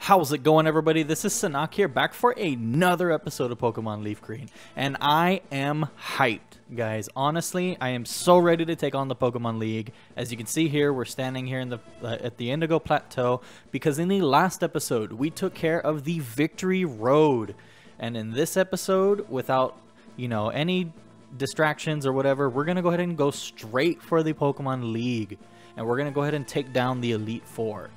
How's it going, everybody? This is Sunaak here, back for another episode of Pokemon LeafGreen, and I am hyped, guys. Honestly, I am so ready to take on the Pokemon League. As you can see here, we're standing here in the at the Indigo Plateau because in the last episode we took care of the Victory Road, and in this episode, without any distractions or whatever, we're gonna go ahead and go straight for the Pokemon League, and we're gonna go ahead and take down the Elite Four.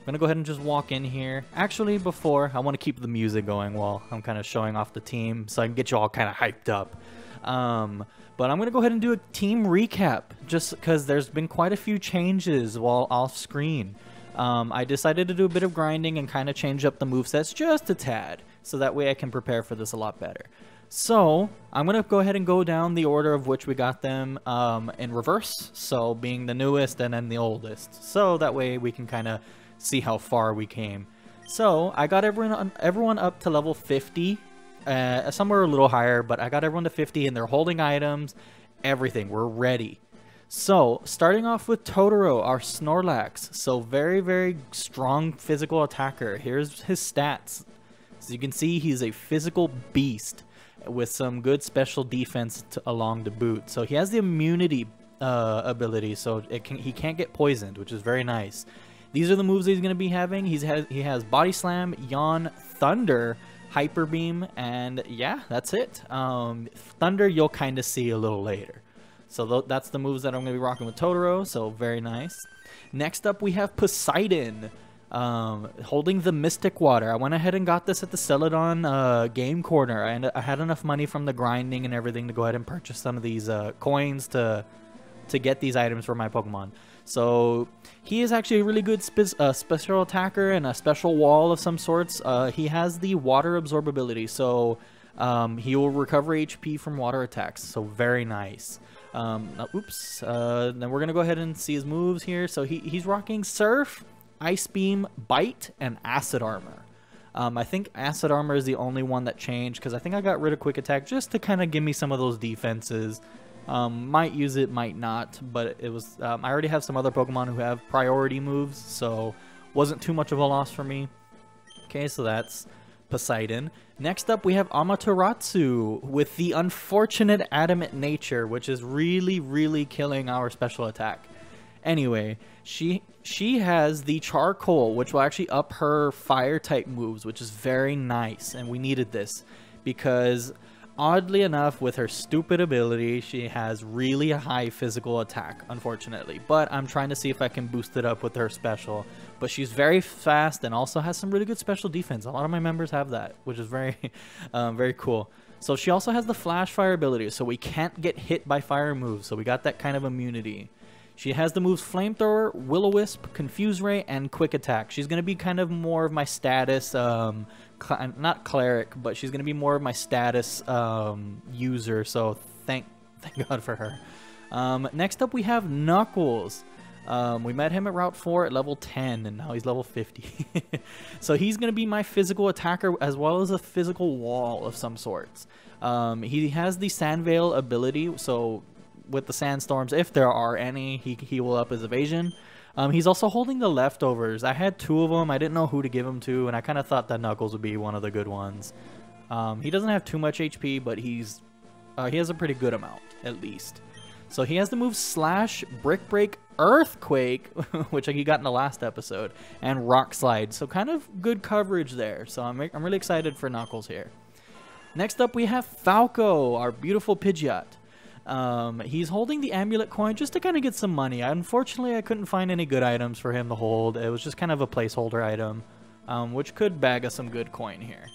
I'm gonna go ahead and just walk in here. Actually, before, I want to keep the music going while I'm kind of showing off the team so I can get you all kind of hyped up. But I'm gonna go ahead and do a team recap just because there's been quite a few changes while off screen. I decided to do a bit of grinding and kind of change up the movesets just a tad so that way I can prepare for this a lot better. So I'm gonna go ahead and go down the order of which we got them in reverse, so being the newest and then the oldest, so that way we can kind of see how far we came. So I got everyone up to level 50, somewhere a little higher, but I got everyone to 50 and they're holding items, everything. We're ready. So starting off with Totoro, our Snorlax. So very, very strong physical attacker. Here's his stats. As you can see, he's a physical beast with some good special defense along the boot. So he has the immunity ability, so he can't get poisoned, which is very nice. These are the moves that he's going to be having. He has Body Slam, Yawn, Thunder, Hyper Beam, and yeah, that's it. Thunder you'll kind of see a little later. So that's the moves that I'm going to be rocking with Totoro, so very nice. Next up we have Poseidon, holding the Mystic Water. I went ahead and got this at the Celadon game corner, and I had enough money from the grinding and everything to go ahead and purchase some of these coins to get these items for my Pokemon. So he is actually a really good special attacker and a special wall of some sorts. He has the water absorbability, so he will recover HP from water attacks, so very nice. Then we're gonna go ahead and see his moves here. So he's rocking Surf, Ice Beam, Bite, and Acid Armor. I think Acid Armor is the only one that changed because I think I got rid of Quick Attack just to kind of give me some of those defenses. Might use it, might not, but it was I already have some other Pokemon who have priority moves, so wasn't too much of a loss for me. Okay, so that's Poseidon. Next up we have Amaterasu with the unfortunate Adamant Nature, which is really killing our special attack. Anyway, she has the Charcoal, which will actually up her fire type moves, which is very nice, and we needed this because oddly enough, with her stupid ability, she has really high physical attack, unfortunately. But I'm trying to see if I can boost it up with her special. But she's very fast and also has some really good special defense. A lot of my members have that, which is very, very cool. So she also has the Flash Fire ability, so we can't get hit by fire moves. So we got that kind of immunity. She has the moves Flamethrower, Will-O-Wisp, Confuse Ray, and Quick Attack. She's going to be kind of more of my status, not cleric, but she's going to be more of my status user, so thank God for her. Next up we have Knuckles. We met him at Route 4 at level 10, and now he's level 50. So he's going to be my physical attacker as well as a physical wall of some sorts. He has the Sandveil ability, so with the sandstorms, if there are any, he will up his evasion. He's also holding the leftovers. I had two of them. I didn't know who to give them to, and I kind of thought that Knuckles would be one of the good ones. He doesn't have too much HP, but he has a pretty good amount, at least. So he has the moves Slash, Brick Break, Earthquake, which he got in the last episode, and Rock Slide. So kind of good coverage there. So I'm really excited for Knuckles here. Next up, we have Falco, our beautiful Pidgeot. He's holding the amulet coin just to kind of get some money. Unfortunately, I couldn't find any good items for him to hold. It was just kind of a placeholder item, which could bag us some good coin here.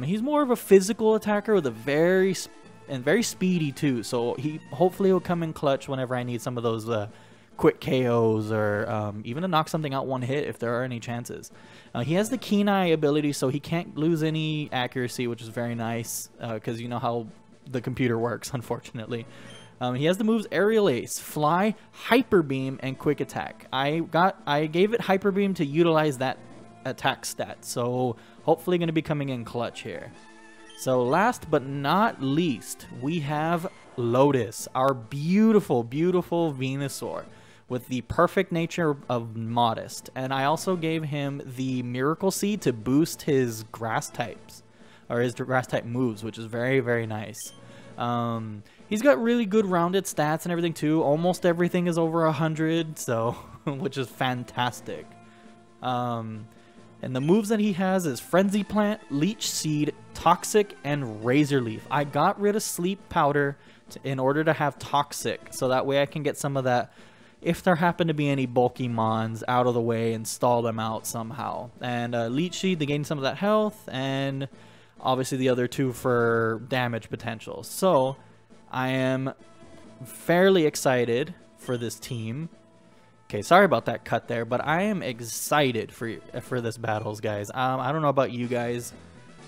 He's more of a physical attacker with a very speedy too, so hopefully he'll come in clutch whenever I need some of those quick KOs or even to knock something out one hit if there are any chances. He has the Keen Eye ability, so he can't lose any accuracy, which is very nice because you know how the computer works, unfortunately. He has the moves Aerial Ace, Fly, Hyper Beam, and Quick Attack. I gave it Hyper Beam to utilize that attack stat, so hopefully going to be coming in clutch here. So last but not least, we have Lotus, our beautiful Venusaur. with the perfect nature of Modest. And I also gave him the Miracle Seed to boost his grass types, or his grass type moves, which is very, very nice. He's got really good rounded stats and everything too. Almost everything is over 100, so which is fantastic. And the moves that he has is Frenzy Plant, Leech Seed, Toxic, and Razor Leaf. I got rid of Sleep Powder in order to have Toxic, so that way I can get some of that, if there happen to be any bulky mons, out of the way and stall them out somehow. And Leech Seed to gain some of that health, and obviously the other two for damage potential. So I am fairly excited for this team. Okay, sorry about that cut there, but I am excited for this battles, guys. I don't know about you guys,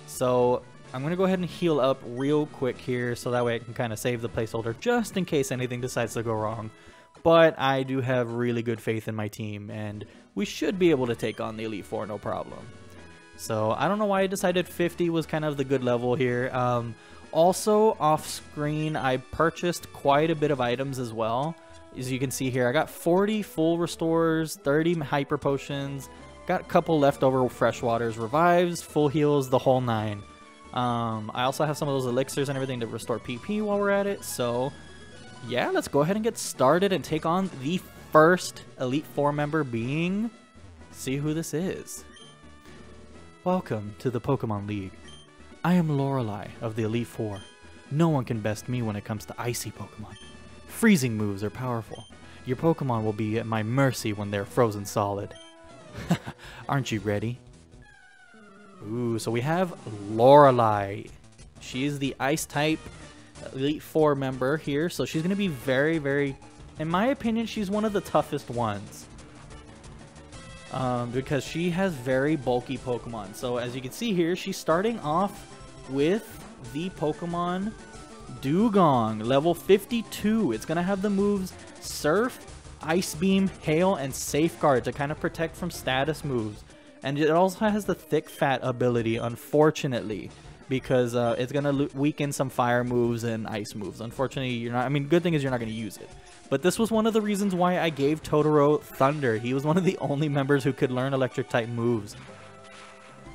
so I'm going to go ahead and heal up real quick here, so that way I can kind of save the placeholder just in case anything decides to go wrong. But I do have really good faith in my team, and we should be able to take on the Elite Four no problem. So I don't know why I decided 50 was kind of the good level here. Also, off screen, I purchased quite a bit of items as well. As you can see here, I got 40 full restores, 30 hyper potions, got a couple leftover fresh waters, revives, full heals, the whole 9. I also have some of those elixirs and everything to restore PP while we're at it. So yeah, let's go ahead and get started and take on the first Elite Four member, being, see who this is. Welcome to the Pokemon League. I am Lorelei of the Elite Four. No one can best me when it comes to icy Pokemon. Freezing moves are powerful. Your Pokemon will be at my mercy when they're frozen solid. Aren't you ready? Ooh, so we have Lorelei. She is the Ice type Elite Four member here, so she's going to be very, very, in my opinion, she's one of the toughest ones. Because she has very bulky Pokemon. So as you can see here, she's starting off with the Pokemon Dugong, level 52. It's going to have the moves Surf, Ice Beam, Hail, and Safeguard to kind of protect from status moves. And it also has the Thick Fat ability, unfortunately, because it's going to weaken some fire moves and ice moves. Unfortunately, you're not, I mean, good thing is you're not going to use it. But this was one of the reasons why I gave Totoro Thunder. He was one of the only members who could learn electric type moves.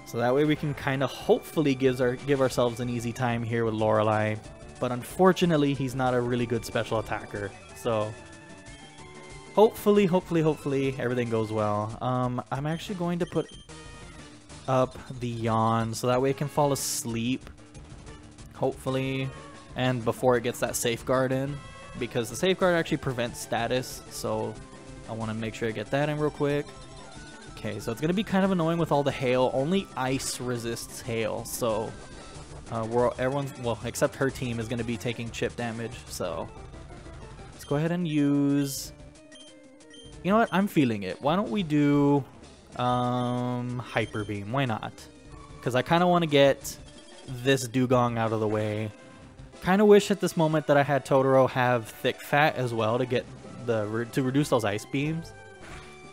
So that way we can kind of hopefully give ourselves an easy time here with Lorelei. But unfortunately, he's not a really good special attacker. So hopefully everything goes well. I'm actually going to put up the Yawn so that way it can fall asleep, hopefully, and before it gets that Safeguard in, because the Safeguard actually prevents status, so I want to make sure I get that in real quick. Okay, so it's going to be kind of annoying with all the Hail. Only Ice resists Hail, so everyone's, well, except her team is going to be taking chip damage, so let's go ahead and use, you know what, I'm feeling it. Why don't we do Hyper Beam? Why not? Because I kind of want to get this Dugong out of the way. Kind of wish at this moment that I had Totoro have Thick Fat as well to get to reduce those ice beams.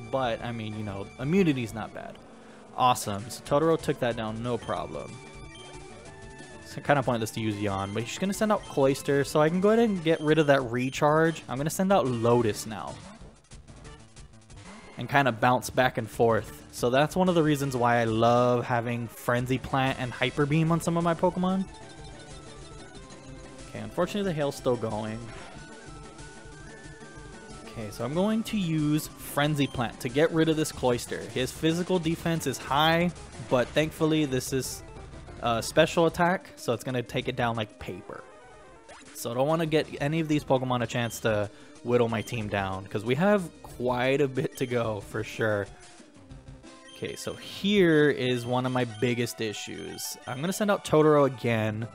But I mean, you know, immunity's not bad. Awesome. So Totoro took that down, no problem. It's kind of pointless to use Yawn, but he's going to send out Cloyster, so I can go ahead and get rid of that recharge. I'm going to send out Lotus now and kind of bounce back and forth. So that's one of the reasons why I love having Frenzy Plant and Hyper Beam on some of my Pokemon. Okay, unfortunately the Hail's still going. Okay, so I'm going to use Frenzy Plant to get rid of this Cloyster. His physical defense is high, but thankfully this is special attack, so it's going to take it down like paper. So I don't want to get any of these Pokemon a chance to whittle my team down, because we have quite a bit to go for sure. Okay, so here is one of my biggest issues. I'm going to send out Totoro again,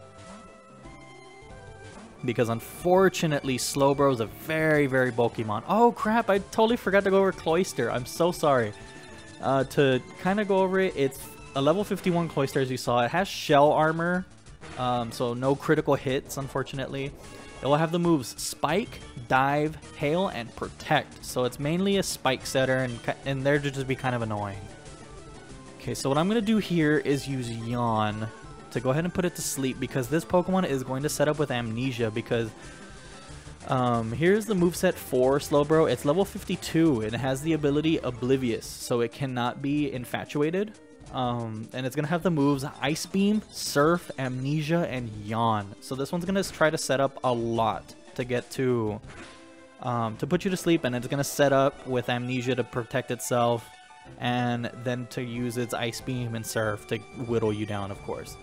because unfortunately Slowbro is a very, very bulky mon. Oh crap, I totally forgot to go over Cloyster. I'm so sorry. To kind of go over it, it's a level 51 Cloyster, as you saw. It has shell armor, so no critical hits, unfortunately. It will have the moves Spike, Dive, Hail, and Protect. So it's mainly a Spike setter, and there to just be kind of annoying. Okay, so what I'm going to do here is use Yawn to go ahead and put it to sleep, because this Pokemon is going to set up with Amnesia, because Here's the moveset for Slowbro. It's level 52 and it has the ability Oblivious, so it cannot be infatuated. And it's gonna have the moves Ice Beam, Surf, Amnesia, and Yawn. So this one's gonna try to set up a lot to get to put you to sleep, and it's gonna set up with Amnesia to protect itself, and then to use its Ice Beam and Surf to whittle you down, of course.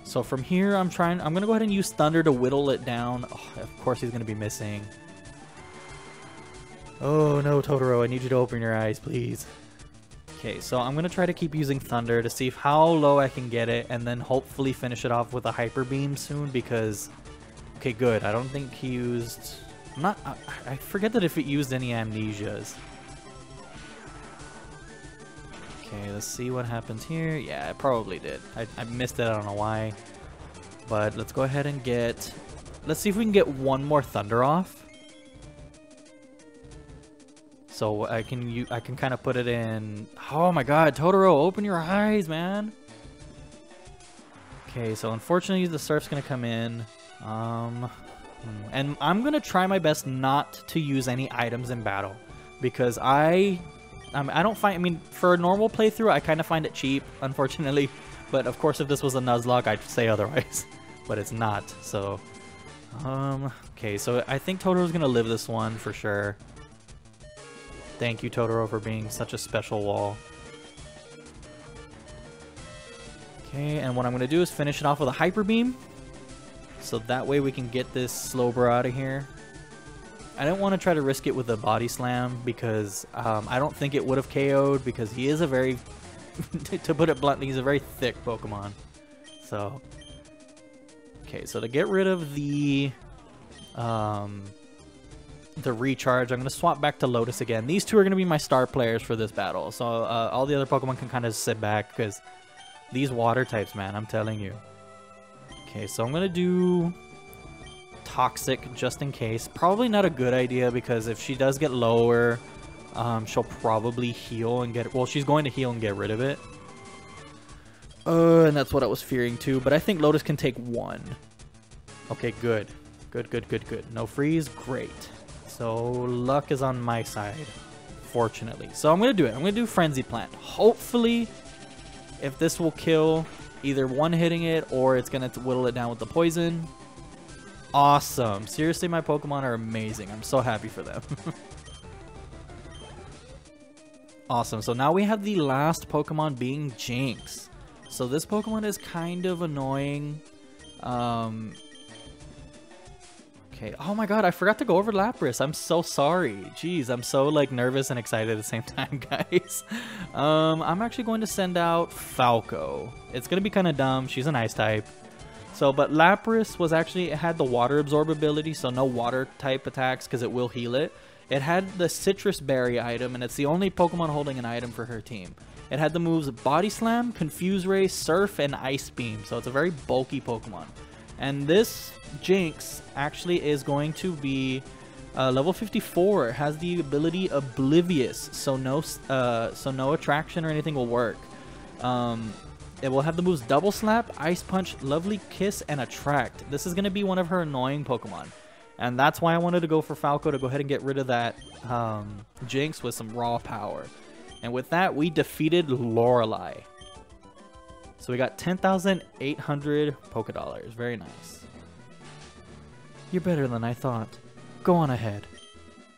So from here, I'm gonna go ahead and use Thunder to whittle it down. Oh, of course he's gonna be missing. Oh no, Totoro, I need you to open your eyes, please. Okay, so I'm gonna try to keep using Thunder to see how low I can get it, and then hopefully finish it off with a Hyper Beam soon, because... Okay, good. I don't think he used... I forget that if it used any Amnesias. Okay, let's see what happens here. Yeah, it probably did. I missed it, I don't know why. But let's go ahead and get... Let's see if we can get one more Thunder off. So I can kind of put it in... Oh my god, Totoro, open your eyes, man! Okay, so unfortunately the Surf's gonna come in. And I'm gonna try my best not to use any items in battle. Because I don't find... I mean, for a normal playthrough, I kind of find it cheap, unfortunately. But of course, if this was a Nuzlocke, I'd say otherwise. But it's not, so... Okay, so I think Totoro's gonna live this one for sure. Thank you, Totoro, for being such a special wall. Okay, and what I'm gonna do is finish it off with a Hyper Beam. So that way we can get this Slowbro out of here. I didn't want to try to risk it with a Body Slam because I don't think it would have KO'd, because he is a very, to put it bluntly, he's a very thick Pokemon. So, okay, so to get rid of the recharge, I'm going to swap back to Lotus again. These two are going to be my star players for this battle. So all the other Pokemon can kind of sit back, because these water types, man, I'm telling you. Okay, so I'm going to do Toxic just in case. Probably not a good idea, because if she does get lower, she'll probably heal and get... Well, she's going to heal and get rid of it. And that's what I was fearing too. But I think Lotus can take one. Okay, good. Good. No freeze. Great. So luck is on my side, fortunately. So I'm going to do it. I'm going to do Frenzy Plant. Hopefully, if this will kill, either one hitting it or it's going to whittle it down with the poison. Awesome. Seriously, my Pokemon are amazing. I'm so happy for them. Awesome. So now we have the last Pokemon being Jinx. So this Pokemon is kind of annoying. Okay. Oh my god, I forgot to go over Lapras. I'm so sorry. Jeez, I'm so like nervous and excited at the same time, guys. I'm actually going to send out Falco. It's going to be kind of dumb. She's an ice type. So, but Lapras was actually, it had the water absorb ability, so no water type attacks because it will heal it. It had the Citrus Berry item, and it's the only Pokemon holding an item for her team. It had the moves Body Slam, Confuse Ray, Surf, and Ice Beam. So it's a very bulky Pokemon. And this Jinx actually is going to be level 54. It has the ability Oblivious, so no attraction or anything will work. It will have the moves Double Slap, Ice Punch, Lovely Kiss, and Attract. This is going to be one of her annoying Pokemon. And that's why I wanted to go for Falco, to go ahead and get rid of that Jinx with some raw power. And with that, we defeated Lorelei. So we got 10,800 Poké Dollars. Very nice. You're better than I thought. Go on ahead.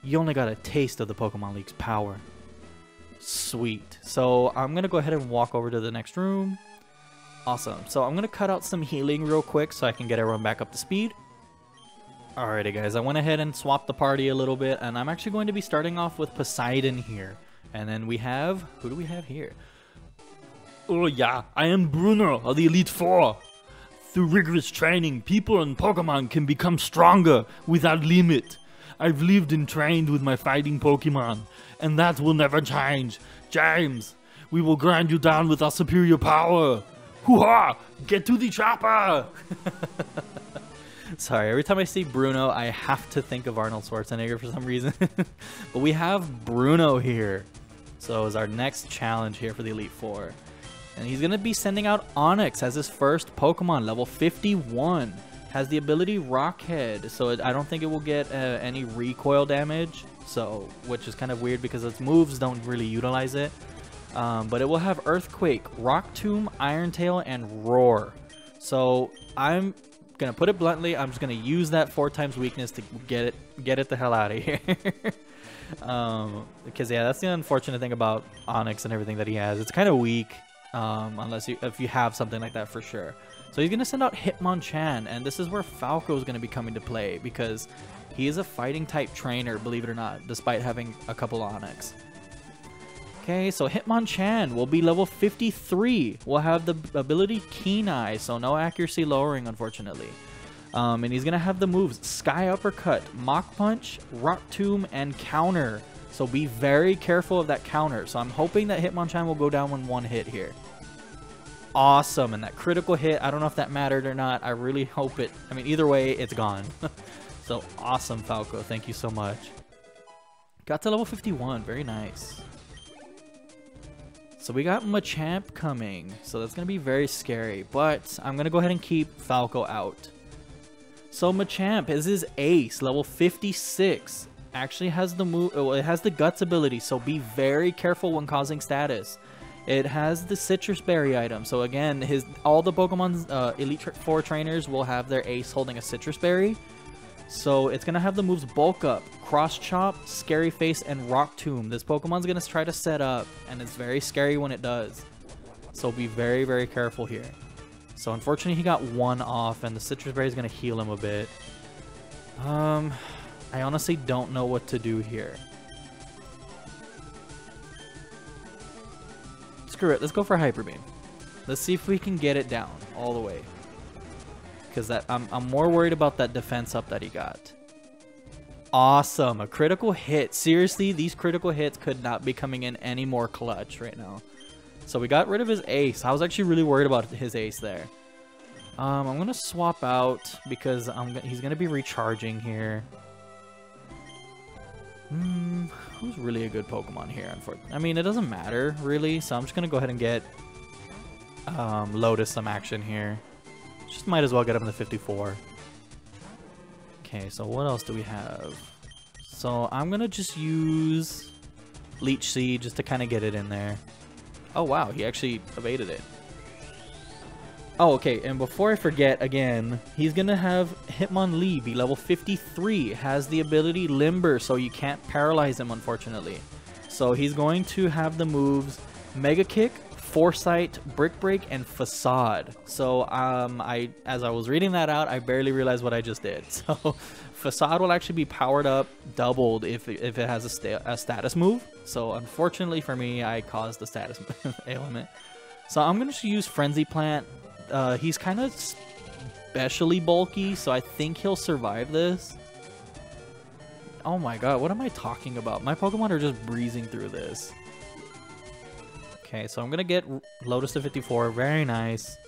You only got a taste of the Pokemon League's power. Sweet. So I'm going to go ahead and walk over to the next room. Awesome. So I'm going to cut out some healing real quick so I can get everyone back up to speed. Alrighty guys, I went ahead and swapped the party a little bit, and I'm actually going to be starting off with Poseidon here. And then we have... Who do we have here? Oh yeah, I am Bruno of the Elite Four. Through rigorous training, people and Pokemon can become stronger without limit. I've lived and trained with my fighting Pokemon, and that will never change. James, we will grind you down with our superior power. Hoo-ha! Get to the chopper! Sorry, every time I see Bruno, I have to think of Arnold Schwarzenegger for some reason. But we have Bruno here. So is our next challenge here for the Elite Four. And he's going to be sending out Onix as his first Pokemon, level 51. has the ability Rockhead, so I don't think it will get any recoil damage, so which is kind of weird because its moves don't really utilize it. But it will have Earthquake, Rock Tomb, Iron Tail, and Roar. So I'm gonna put it bluntly, I'm just gonna use that 4 times weakness to get it the hell out of here. Because yeah, that's the unfortunate thing about Onyx and everything that he has. It's kind of weak, unless if you have something like that for sure. So he's gonna send out Hitmonchan, and this is where Falco is gonna be coming to play because he is a fighting type trainer, believe it or not, despite having a couple Onyx. Okay, so Hitmonchan will be level 53. Will have the ability Keen Eye, so no accuracy lowering, unfortunately. And he's going to have the moves Sky Uppercut, Mach Punch, Rock Tomb, and Counter. So be very careful of that counter. So I'm hoping that Hitmonchan will go down in 1 hit here. Awesome, and that critical hit, I don't know if that mattered or not. I really hope it, I mean, either way, it's gone. So awesome, Falco. Thank you so much. Got to level 51. Very nice. So we got Machamp coming, so that's going to be very scary, but I'm going to go ahead and keep Falco out. So Machamp is his ace, level 56, actually has the move, it has the Guts ability, so be very careful when causing status. It has the Citrus Berry item, so again, all the Pokemon's Elite Four trainers will have their ace holding a Citrus Berry. So it's going to have the moves Bulk Up, Cross Chop, Scary Face, and Rock Tomb. This Pokemon's going to try to set up, and it's very scary when it does. So be very, very careful here. So unfortunately he got 1 off, and the Citrus Berry is going to heal him a bit. I honestly don't know what to do here. Screw it, let's go for Hyper Beam. Let's see if we can get it down all the way. Because I'm more worried about that defense up that he got. Awesome, a critical hit. Seriously, these critical hits could not be coming in any more clutch right now. So we got rid of his ace. I was actually really worried about his ace there. I'm gonna swap out because he's gonna be recharging here. Who's really a good Pokemon here? Unfortunately, I mean, it doesn't matter really. So I'm just gonna go ahead and get Lotus some action here. Just might as well get him to 54. Okay, so what else do we have? So I'm gonna just use Leech Seed just to kind of get it in there. Oh wow, he actually evaded it. Oh, okay, and before I forget again, he's gonna have Hitmonlee be level 53, has the ability Limber, so you can't paralyze him unfortunately. So he's going to have the moves Mega Kick, Foresight, Brick Break, and Facade. So as I was reading that out, I barely realized what I just did. So Facade will actually be powered up, doubled if it has a status move. So unfortunately for me, I caused the status ailment. So I'm going to use Frenzy Plant. He's kind of especially bulky, so I think he'll survive this. Oh my god, what am I talking about? My Pokemon are just breezing through this. Okay, so I'm going to get Lotus to 54. Very nice.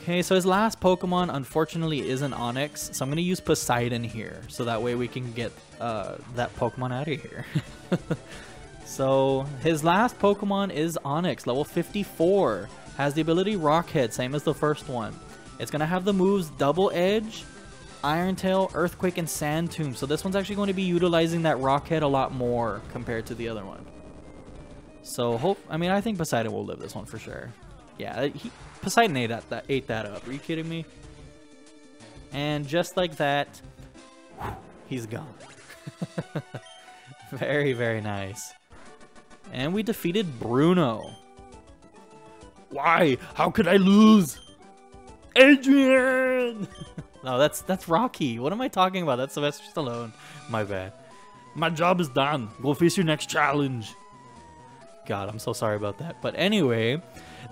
Okay, so his last Pokemon, unfortunately, is an Onyx. So I'm going to use Poseidon here. So that way we can get that Pokemon out of here. So his last Pokemon is Onyx, level 54. Has the ability Rockhead, same as the first one. It's going to have the moves Double Edge, Iron Tail, Earthquake, and Sand Tomb. So this one's actually going to be utilizing that Rockhead a lot more compared to the other one. So I think Poseidon will live this one for sure. Yeah, Poseidon ate that up. Are you kidding me? And just like that, he's gone. Very, very nice. And we defeated Bruno. Why? How could I lose? Adrian! No, that's Rocky. What am I talking about? That's Sylvester Stallone. My bad. My job is done. Go face your next challenge. God, I'm so sorry about that. But anyway,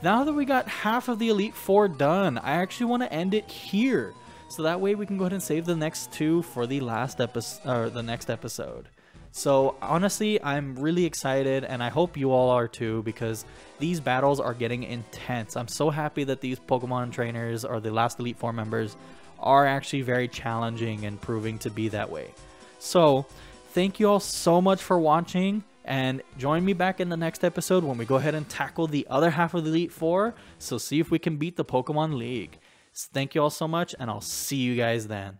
now that we got half of the Elite Four done, I actually want to end it here. So that way we can go ahead and save the next 2 for the last episode, or the next episode. So honestly, I'm really excited, and I hope you all are too, because these battles are getting intense. I'm so happy that these Pokemon trainers, or the last Elite Four members, are actually very challenging and proving to be that way. So thank you all so much for watching. And join me back in the next episode when we go ahead and tackle the other half of the Elite Four. So see if we can beat the Pokemon League. Thank you all so much, and I'll see you guys then.